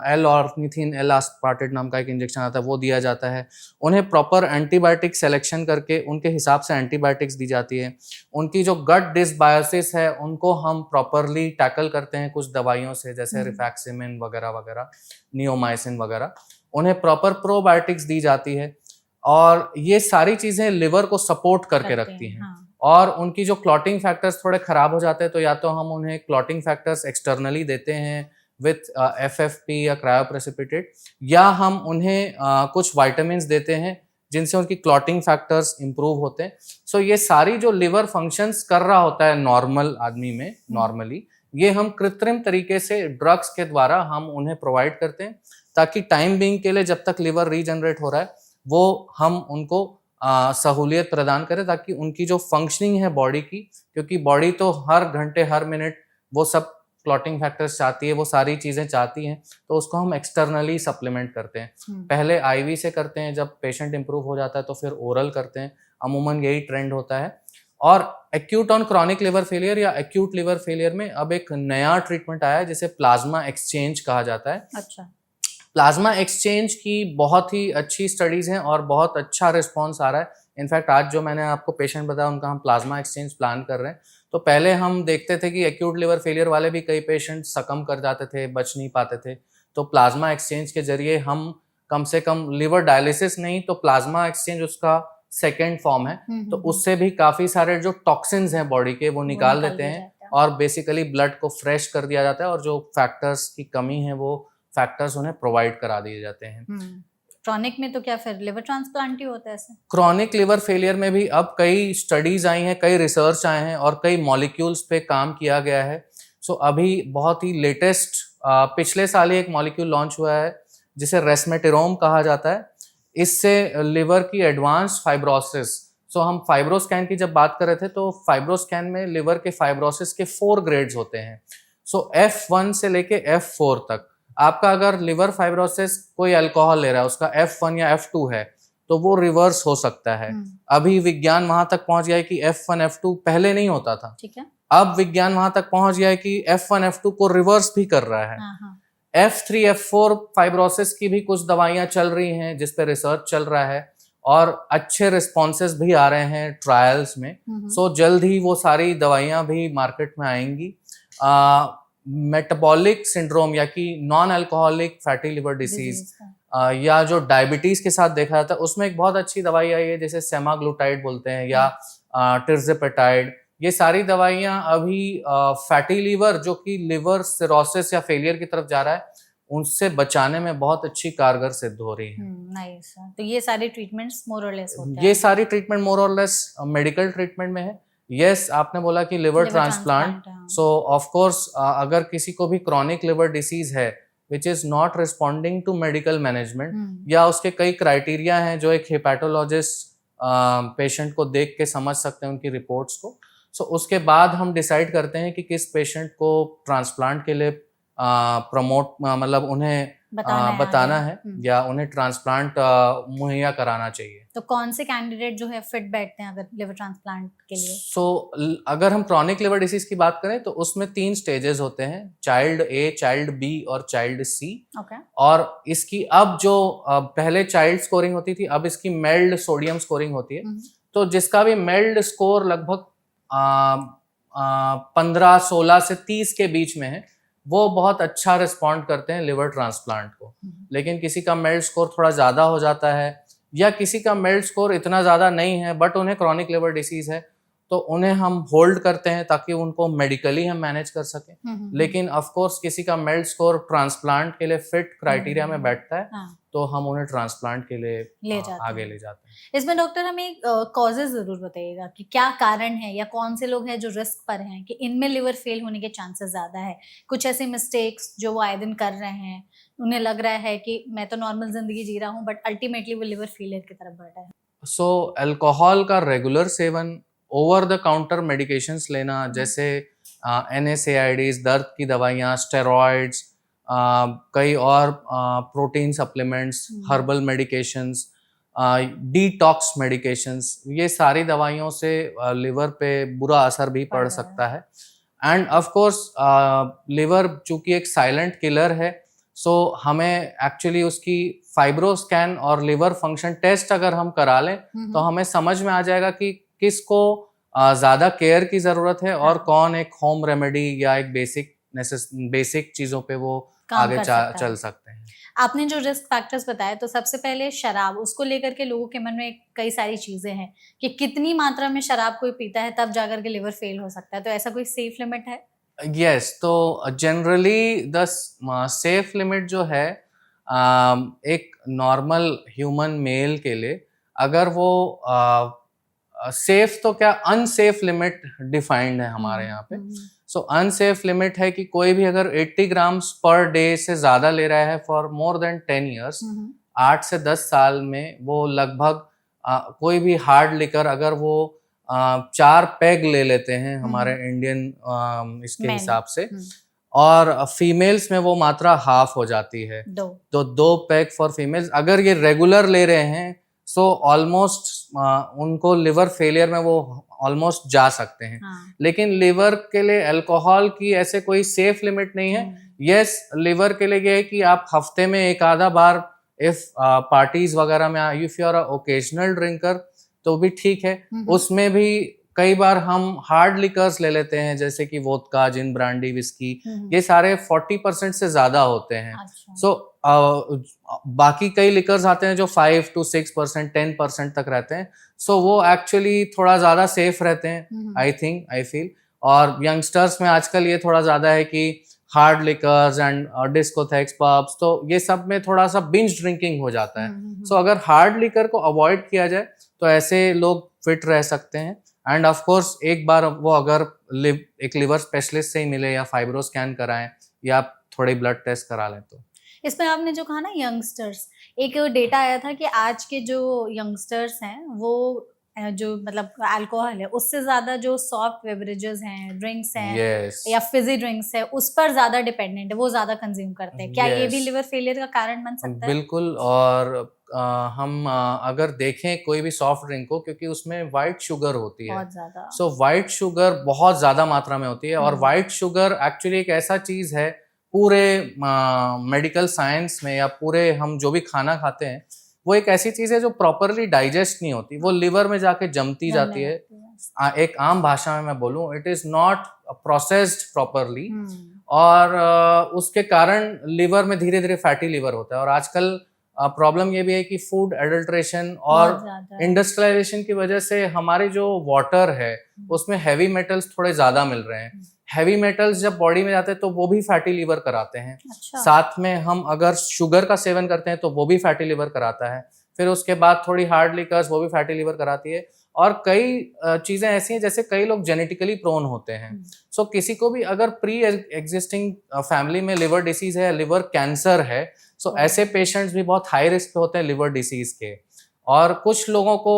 एल ऑर्निथिन एल एस्पार्टेट नाम का एक इंजेक्शन आता है, वो दिया जाता है। उन्हें प्रॉपर एंटीबायोटिक सिलेक्शन करके उनके हिसाब से एंटीबायोटिक्स दी जाती है। उनकी जो गट डिसबायोसिस है उनको हम प्रॉपरली टैकल करते हैं कुछ दवाइयों से, जैसे रिफैक्सिमिन वगैरह वगैरह, नियोमाइसिन वगैरह। उन्हें प्रॉपर प्रोबायोटिक्स दी जाती है, और ये सारी चीज़ें लिवर को सपोर्ट करके रखती हैं। और उनकी जो क्लॉटिंग फैक्टर्स थोड़े खराब हो जाते हैं तो या तो हम उन्हें क्लॉटिंग फैक्टर्स एक्सटर्नली देते हैं विथ FFP या क्रायोप्रेसिपिटेट, या हम उन्हें कुछ वाइटामिन देते हैं जिनसे उनकी क्लॉटिंग फैक्टर्स इंप्रूव होते हैं। सो ये सारी जो लिवर फंक्शंस कर रहा होता है नॉर्मल आदमी में नॉर्मली, ये हम कृत्रिम तरीके से ड्रग्स के द्वारा हम उन्हें प्रोवाइड करते हैं, ताकि टाइम बीइंग के लिए जब तक लिवर रीजनरेट हो रहा है वो हम उनको सहूलियत प्रदान करें, ताकि उनकी जो फंक्शनिंग है बॉडी की, क्योंकि बॉडी तो हर घंटे हर मिनट वो सब क्लॉटिंग फैक्टर्स चाहती है, वो सारी चीज़ें चाहती हैं, तो उसको हम एक्सटर्नली सप्लीमेंट करते हैं। पहले IV से करते हैं, जब पेशेंट इंप्रूव हो जाता है तो फिर ओरल करते हैं। अमूमन यही ट्रेंड होता है। और acute on chronic liver failure या एक्यूट लिवर फेलियर में अब एक नया ट्रीटमेंट आया है जिसे प्लाज्मा एक्सचेंज कहा जाता है। अच्छा। प्लाज्मा एक्सचेंज की बहुत ही अच्छी स्टडीज़ हैं और बहुत अच्छा रिस्पॉन्स आ रहा है। इनफैक्ट आज जो मैंने आपको पेशेंट बताया उनका हम प्लाज्मा एक्सचेंज प्लान कर रहे हैं। तो पहले हम देखते थे कि एक्यूट लिवर फेलियर वाले भी कई पेशेंट सकम कर जाते थे, बच नहीं पाते थे। तो प्लाज्मा एक्सचेंज के जरिए हम कम से कम लिवर डायलिसिस नहीं तो प्लाज्मा एक्सचेंज उसका सेकेंड फॉर्म है, तो उससे भी काफ़ी सारे जो टॉक्सिन्स हैं बॉडी के वो निकाल देते हैं है। और बेसिकली ब्लड को फ्रेश कर दिया जाता है और जो फैक्टर्स की कमी है वो फैक्टर्स उन्हें प्रोवाइड करा दिए जाते हैं। क्रॉनिक में तो क्या फिर लिवर ट्रांसप्लांट ही होता है ऐसे? क्रॉनिक लिवर फेलियर में भी अब कई स्टडीज आई हैं, कई रिसर्च आए हैं और कई मॉलिक्यूल्स पे काम किया गया है। सो अभी बहुत ही लेटेस्ट पिछले साल ही एक मॉलिक्यूल लॉन्च हुआ है जिसे रेस्मेटेरोम कहा जाता है। इससे लिवर की एडवांस फाइब्रोसिस, सो हम फाइब्रोस्कैन की जब बात कर रहे थे तो फाइब्रोस्कैन में लिवर के फाइब्रोसिस के 4 ग्रेड्स होते हैं। सो F1 से लेके F4 तक आपका अगर लिवर फाइब्रोसिस कोई अल्कोहल ले रहा है उसका F1 या F2 है तो वो रिवर्स हो सकता है। अभी विज्ञान वहां तक पहुंच गया है कि F1 F2 पहले नहीं होता था, ठीक है। अब विज्ञान वहां तक पहुंच गया है कि F1 F2 को रिवर्स भी कर रहा है। F3 F4 फाइब्रोसिस की भी कुछ दवाइयां चल रही हैं जिस पे रिसर्च चल रहा है और अच्छे रिस्पॉन्सेस भी आ रहे हैं ट्रायल्स में। सो जल्द ही वो सारी दवाइयां भी मार्केट में आएंगी। मेटाबॉलिक सिंड्रोम या कि non alcoholic fatty liver disease या जो डायबिटीज के साथ देखा जाता है उसमें एक बहुत अच्छी दवाई आई है जिसे सेमाग्लूटाइड बोलते हैं या टिर्जेपेटाइड। ये सारी दवाइयां अभी फैटी लिवर जो कि लिवर सिरोसिस या फेलियर की तरफ जा रहा है उनसे बचाने में बहुत अच्छी कारगर सिद्ध हो रही है। नाइस। तो ये सारे ट्रीटमेंट्स मोर और लेस होते हैं? ये सारी ट्रीटमेंट मोर और लेस मेडिकल ट्रीटमेंट में है। यस, आपने बोला कि liver transplant, so of course अगर किसी को भी क्रॉनिक लिवर डिसीज है which is not responding to medical management या उसके कई क्राइटेरिया हैं जो एक हेपेटोलॉजिस्ट पेशेंट को देख के समझ सकते हैं उनकी रिपोर्ट्स को। सो उसके बाद हम डिसाइड करते हैं कि किस पेशेंट को ट्रांसप्लांट के लिए प्रमोट मतलब उन्हें बताना है या उन्हें ट्रांसप्लांट मुहैया कराना चाहिए। तो कौन से कैंडिडेट जो है फिट बैठते हैं अगर लिवर ट्रांसप्लांट के लिए? सो अगर हम क्रॉनिक लिवर डिसीज की बात करें तो उसमें 3 स्टेजेस होते हैं, चाइल्ड ए, चाइल्ड बी और चाइल्ड सी। और इसकी अब जो पहले चाइल्ड स्कोरिंग होती थी अब इसकी मेल्ड सोडियम स्कोरिंग होती है। तो जिसका भी मेल्ड स्कोर लगभग 15-16 से 30 के बीच में है वो बहुत अच्छा रिस्पॉन्ड करते हैं लिवर ट्रांसप्लांट को। लेकिन किसी का मेल्ड स्कोर थोड़ा ज़्यादा हो जाता है या किसी का मेल्ड स्कोर इतना ज़्यादा नहीं है बट उन्हें क्रॉनिक लिवर डिसीज है तो उन्हें हम होल्ड करते हैं ताकि उनको मेडिकली हम मैनेज कर सकें। लेकिन ऑफ कोर्स किसी का मेल्ड स्कोर ट्रांसप्लांट के लिए फिट क्राइटेरिया में बैठता है तो हम उन्हें ट्रांसप्लांट के लिए आगे ले जाते हैं। इसमें डॉक्टर हमें कॉजेज जरूर बताइएगा कि क्या कारण है या कौन से लोग हैं जो रिस्क पर हैं कि इनमें लिवर फेल होने के चांसेस ज्यादा है। कुछ ऐसे मिस्टेक्स जो वो आए दिन कर रहे हैं, उन्हें लग रहा है कि मैं तो नॉर्मल जिंदगी जी रहा हूँ बट अल्टीमेटली वो लिवर फेलियर की तरफ बढ़ रहा है। सो अल्कोहल का regular seven, over the counter medications लेना जैसे NSAIDs, दर्द की दवाइयाँ, स्टेरॉइड्स, कई और protein supplements, herbal medications, detox medications, ये सारी दवाइयों से लिवर पे बुरा असर भी पड़ सकता है। एंड ऑफ कोर्स लिवर चूंकि एक साइलेंट किलर है सो हमें एक्चुअली उसकी फाइब्रोस्कैन और लिवर फंक्शन टेस्ट अगर हम करा लें तो हमें समझ में आ जाएगा कि किसको ज़्यादा केयर की ज़रूरत है और कौन एक होम रेमेडी या एक बेसिक चीज़ों पे वो आगे चल सकते हैं। आपने जो रिस्क फैक्टर्स बताए तो सबसे पहले शराब, उसको लेकर के लोगों के मन में कई सारी चीज़ें हैं कि कितनी मात्रा में शराब कोई पीता है तब जाकर के लिवर फेल हो सकता है, तो ऐसा कोई सेफ लिमिट है? यस, तो जनरली द सेफ लिमिट जो है एक नॉर्मल ह्यूमन मेल के लिए अगर वो सेफ तो क्या अनसेफ लिमिट डिफाइंड है हमारे यहाँ पे। सो अनसेफ लिमिट है कि कोई भी अगर 80 ग्राम्स पर डे से ज़्यादा ले रहा है फॉर मोर देन 10 ईयर्स, 8 से 10 साल में वो लगभग कोई भी हार्ड लिकर अगर वो 4 पैग ले लेते हैं हमारे इंडियन इसके हिसाब से और फीमेल्स में वो मात्रा हाफ हो जाती है, तो 2 पैग फॉर फीमेल्स। अगर ये रेगुलर ले रहे हैं सो ऑलमोस्ट उनको लिवर फेलियर में वो ऑलमोस्ट जा सकते हैं। लेकिन लिवर के लिए अल्कोहल की ऐसे कोई सेफ लिमिट नहीं है। यस, लिवर के लिए ये है कि आप हफ्ते में एक आधा बार इफ पार्टीज वगैरह में if you are occasional drinker तो भी ठीक है। उसमें भी कई बार हम हार्ड लिकर्स ले लेते हैं जैसे कि वोदका, जिन, ब्रांडी, विस्की, ये सारे 40% से ज्यादा होते हैं। सो बाकी कई लिकर्स आते हैं जो 5 to 6%, 10% तक रहते हैं। सो वो एक्चुअली थोड़ा ज्यादा सेफ रहते हैं आई फील। और यंगस्टर्स में आजकल ये थोड़ा ज़्यादा है कि हार्ड लिकर्स एंड डिस्कोथेक्स पब्स, तो ये सब में थोड़ा सा बिंज ड्रिंकिंग हो जाता है। सो अगर हार्ड लिकर को अवॉइड किया जाए तो ऐसे लोग फिट रह सकते हैं। एंड ऑफ कोर्स एक बार वो अगर एक लिवर स्पेशलिस्ट से ही मिले या फाइब्रो स्कैन कराएं या थोड़े ब्लड टेस्ट करा लें तो। इसमें आपने जो कहा ना यंगस्टर्स, एक डेटा आया था कि आज के जो यंगस्टर्स हैं वो जो मतलब अल्कोहल है उससे ज़्यादा जो सॉफ्ट बेवरेजेस हैं, ड्रिंक्स हैं यस या फिजी ड्रिंक्स है उस पर ज़्यादा डिपेंडेंट है, वो ज़्यादा कंज्यूम करते हैं। क्या ये भी यस लिवर फेलियर का कारण बन सकता है? बिल्कुल। और हम अगर देखें कोई भी सॉफ्ट ड्रिंक को, क्योंकि उसमें वाइट शुगर होती है, बहुत ज़्यादा। सो वाइट शुगर बहुत ज़्यादा मात्रा में होती है। और हम्म। वाइट शुगर एक्चुअली एक ऐसा चीज़ है पूरे मेडिकल साइंस में, या पूरे हम जो भी खाना खाते हैं वो एक ऐसी चीज़ है जो प्रॉपरली डाइजेस्ट नहीं होती, वो लिवर में जाके जमती जमने जाती है। लगती है। एक आम भाषा में मैं बोलूँ, it is not processed properly, hmm. और उसके कारण लिवर में धीरे धीरे फैटी लिवर होता है। और आजकल प्रॉब्लम ये भी है कि फूड एडल्ट्रेशन और बहुत ज़्यादा है। इंडस्ट्रियलाइजेशन की वजह से हमारे जो वाटर है उसमें हैवी मेटल्स थोड़े ज़्यादा मिल रहे हैं। हैवी मेटल्स जब बॉडी में जाते हैं तो वो भी फैटी लिवर कराते हैं। अच्छा। साथ में हम अगर शुगर का सेवन करते हैं तो वो भी फैटी लिवर कराता है। फिर उसके बाद थोड़ी हार्ड लिकर्स, वो भी फैटी लिवर कराती है। और कई चीज़ें ऐसी हैं, जैसे कई लोग जेनेटिकली प्रोन होते हैं। सो किसी को भी अगर प्री एग्जिस्टिंग फैमिली में लिवर डिसीज है, लिवर कैंसर है, सो ऐसे पेशेंट्स भी बहुत हाई रिस्क पे होते हैं लिवर डिसीज के। और कुछ लोगों को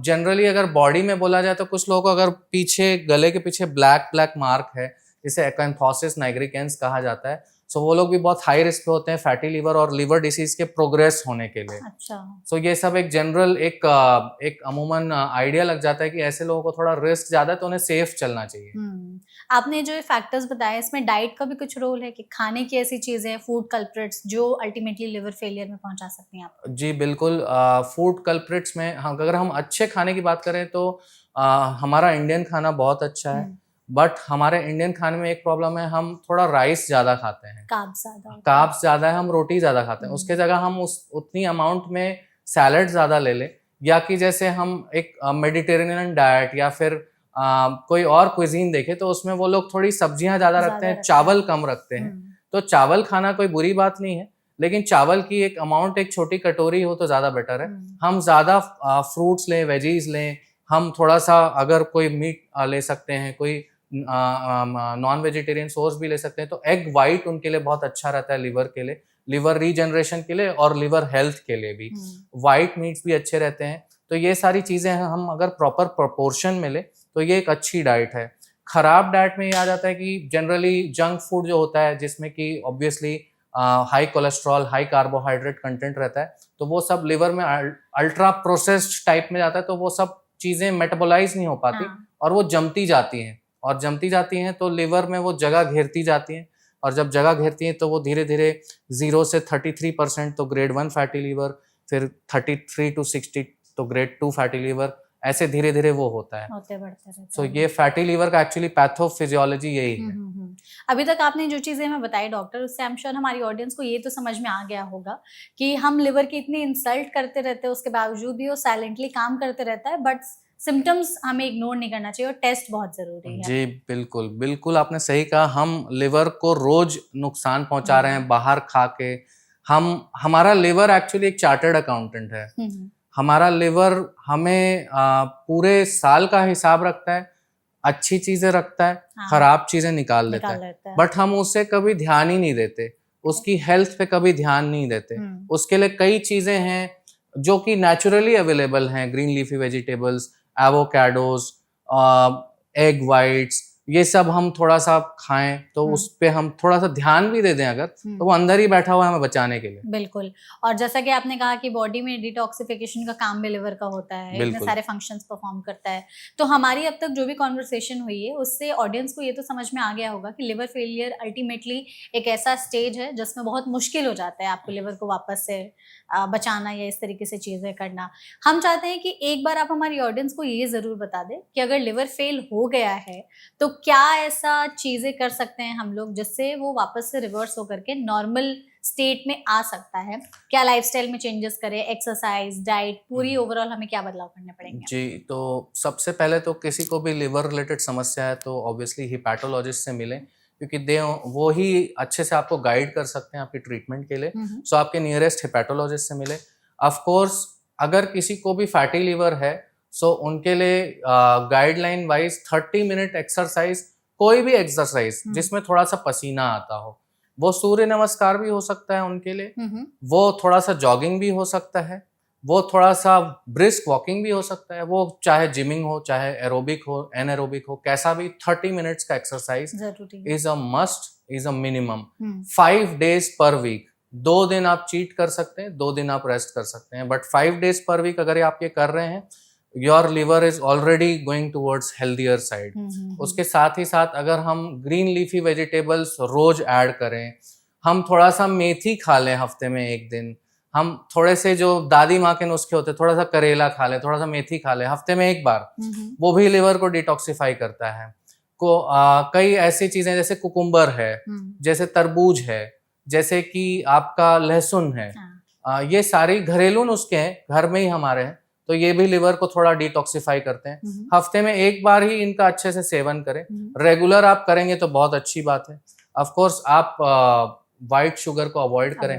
जनरली अगर बॉडी में बोला जाए तो कुछ लोगों को अगर पीछे गले के पीछे ब्लैक ब्लैक मार्क है, जिसे एक्anthosis nigricans कहा जाता है, सो वो लोग भी बहुत हाई रिस्क पे होते हैं फैटी लिवर और लिवर डिसीज के प्रोग्रेस होने के लिए। अच्छा। सो ये सब एक जनरल एक अमूमन आइडिया लग जाता है कि ऐसे लोगों को थोड़ा रिस्क ज़्यादा है तो उन्हें सेफ चलना चाहिए। आपने जो ये फैक्टर्स बताए इसमें डाइट का भी कुछ रोल है कि खाने की ऐसी चीज़ें, फूड कल्प्रिट्स जो अल्टीमेटली लिवर फेलियर में पहुंचा सकती हैं आपको? जी बिल्कुल। फूड कल्प्रिट्स में अगर हम अच्छे खाने की बात करें तो हमारा इंडियन खाना बहुत अच्छा है। बट हमारे इंडियन खाने में एक प्रॉब्लम है, हम थोड़ा राइस ज़्यादा खाते हैं, कार्ब्स ज़्यादा होता है। कार्ब्स ज़्यादा है, हम रोटी ज़्यादा खाते हैं। उसके जगह हम उतनी अमाउंट में सैलड ज़्यादा ले लें, या कि जैसे हम एक मेडिटेरेनियन डाइट या फिर कोई और क्विजीन देखें तो उसमें वो लोग थोड़ी सब्जियां ज़्यादा रखते हैं, चावल कम रखते हैं। तो चावल खाना कोई बुरी बात नहीं है, लेकिन चावल की एक अमाउंट एक छोटी कटोरी हो तो ज़्यादा बेटर है। हम ज़्यादा फ्रूट्स लें, वेजीज लें, हम थोड़ा सा अगर कोई मीट ले सकते हैं, कोई नॉन वेजिटेरियन सोर्स भी ले सकते हैं, तो एग वाइट उनके लिए बहुत अच्छा रहता है लिवर के लिए, लिवर रीजनरेशन के लिए और लिवर हेल्थ के लिए भी। वाइट मीट्स भी अच्छे रहते हैं। तो ये सारी चीज़ें हम अगर प्रॉपर प्रोपोर्शन में ले तो ये एक अच्छी डाइट है। खराब डाइट में ये आ जाता है कि जनरली जंक फूड जो होता है, जिसमें कि obviously high cholesterol, high carbohydrate content रहता है, तो वो सब लिवर में अल्ट्रा प्रोसेस्ड टाइप में जाता है, तो वो सब चीज़ें मेटाबोलाइज नहीं हो पाती और वो जमती जाती हैं, और जमती जाती हैं तो लिवर में वो जगह घेरती जाती हैं, और जब जगह घेरती हैं तो वो धीरे धीरे 0 से 33% तो ग्रेड 1 फैटी लीवर, फिर 33 to 60 तो ग्रेड 2 फैटी लीवर, ऐसे धीरे धीरे वो होता है। होते बढ़ते रहते सो हैं। ये फैटी लीवर का एक्चुअली पैथोफिजियोलॉजी यही है। अभी तक आपने जो चीज़ें हमें बताई डॉक्टर, उससे आई एम श्योर हमारी ऑडियंस को ये तो समझ में आ गया होगा कि हम लिवर की इतनी इंसल्ट करते रहते हैं, उसके बावजूद भी वो साइलेंटली काम करते रहता है, बट सिम्टम्स हमें इग्नोर नहीं करना चाहिए और टेस्ट बहुत ज़रूरी है। जी बिल्कुल, बिल्कुल आपने सही कहा। हम लिवर को रोज़ नुकसान पहुँचा रहे हैं बाहर खा के। हमारा लिवर एक्चुअली एक चार्टर्ड अकाउंटेंट है। हमारा लिवर हमें पूरे साल का हिसाब रखता है, अच्छी चीज़ें रखता है, खराब चीज़ें निकाल देता है। बट हम उसे कभी ध्यान ही नहीं देते, उसकी हेल्थ पे कभी ध्यान नहीं देते। उसके लिए कई चीज़ें हैं जो कि नेचुरली अवेलेबल हैं, green leafy vegetables, avocados, egg whites, ये सब हम थोड़ा सा खाएं तो उस पे हम थोड़ा सा ध्यान भी दे दें अगर, तो वो अंदर ही बैठा हुआ है हमें बचाने के लिए। बिल्कुल। और जैसा कि आपने कहा कि बॉडी में डिटॉक्सिफिकेशन का काम भी लिवर का होता है, इतने सारे फंक्शंस परफॉर्म करता है। तो हमारी अब तक जो भी कॉन्वर्सेशन हुई है उससे ऑडियंस को ये तो समझ में आ गया होगा कि लिवर फेलियर अल्टीमेटली एक ऐसा स्टेज है जिसमें बहुत मुश्किल हो जाता है आपको लिवर को वापस से बचाना या इस तरीके से चीज़ें करना। हम चाहते हैं कि एक बार आप हमारी ऑडियंस को ये ज़रूर बता दें कि अगर लिवर फेल हो गया है तो क्या ऐसा चीज़ें कर सकते हैं हम लोग जिससे वो वापस से रिवर्स होकर के नॉर्मल स्टेट में आ सकता है? क्या लाइफस्टाइल में चेंजेस करें, एक्सरसाइज, डाइट, पूरी ओवरऑल हमें क्या बदलाव करने पड़ेंगे? जी, तो सबसे पहले तो किसी को भी लिवर रिलेटेड समस्या है तो ऑब्वियसली हिपैटोलॉजिस्ट से मिलें, क्योंकि वो ही अच्छे से आपको गाइड कर सकते हैं आपकी ट्रीटमेंट के लिए। सो आपके नियरेस्ट हिपैटोलॉजिस्ट से मिले। ऑफ कोर्स अगर किसी को भी फैटी लिवर है सो उनके लिए गाइडलाइन वाइज 30 मिनट एक्सरसाइज, कोई भी एक्सरसाइज जिसमें थोड़ा सा पसीना आता हो, वो सूर्य नमस्कार भी हो सकता है उनके लिए, वो थोड़ा सा जॉगिंग भी हो सकता है, वो थोड़ा सा ब्रिस्क वॉकिंग भी हो सकता है, वो चाहे जिमिंग हो, चाहे एरोबिक हो, एनएरोबिक हो, कैसा भी 30 मिनट्स का exercise is a must, is a minimum 5 days per week. 2 दिन आप चीट कर सकते हैं, 2 दिन आप रेस्ट कर सकते हैं, बट 5 days पर वीक अगर आप ये कर रहे हैं, your liver is already going towards healthier side. उसके साथ ही साथ अगर हम ग्रीन लीफी वेजिटेबल्स रोज ऐड करें, हम थोड़ा सा मेथी खा लें हफ्ते में 1 दिन, हम थोड़े से जो दादी माँ के नुस्खे होते हैं, थोड़ा सा करेला खा लें, थोड़ा सा मेथी खा लें हफ्ते में 1 बार, वो भी लिवर को डिटॉक्सिफाई करता है। कई ऐसी चीजें जैसे कुकुम्बर है, जैसे तरबूज है, जैसे कि आपका लहसुन है, ये सारी घरेलू नुस्खे हैं, घर में ही हमारे हैं, तो ये भी लिवर को थोड़ा डिटॉक्सिफाई करते हैं। हफ्ते में 1 बार ही इनका अच्छे से सेवन करें। रेगुलर आप करेंगे तो बहुत अच्छी बात है। ऑफ कोर्स आप वाइट शुगर को अवॉइड करें।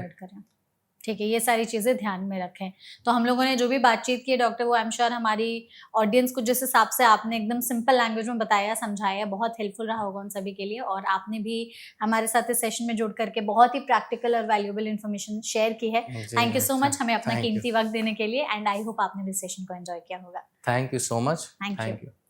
ठीक है, ये सारी चीज़ें ध्यान में रखें। तो हम लोगों ने जो भी बातचीत की डॉक्टर, वो आई एम श्योर हमारी ऑडियंस को जिस हिसाब से आपने एकदम सिंपल लैंग्वेज में बताया, समझाया, बहुत हेल्पफुल रहा होगा उन सभी के लिए। और आपने भी हमारे साथ इस सेशन में जुड़ करके बहुत ही प्रैक्टिकल और वैल्यूएबल इन्फॉर्मेशन शेयर की है। थैंक यू सो मच हमें अपना कीमती वक्त देने के लिए, एंड आई होप आपने भी सेशन को एंजॉय किया होगा। Thank you so much.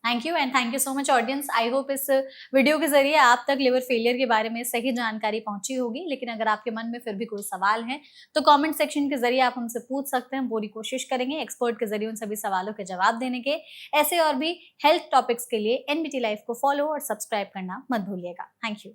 Thank you and thank you so much audience. I hope इस वीडियो के जरिए आप तक लिवर फेलियर के बारे में सही जानकारी पहुंची होगी। लेकिन अगर आपके मन में फिर भी कोई सवाल है तो कमेंट सेक्शन के जरिए आप हमसे पूछ सकते हैं। पूरी कोशिश करेंगे एक्सपर्ट के जरिए उन सभी सवालों के जवाब देने के। ऐसे और भी हेल्थ टॉपिक्स के लिए एनबीटी लाइफ को फॉलो और सब्सक्राइब करना मत भूलिएगा। Thank you.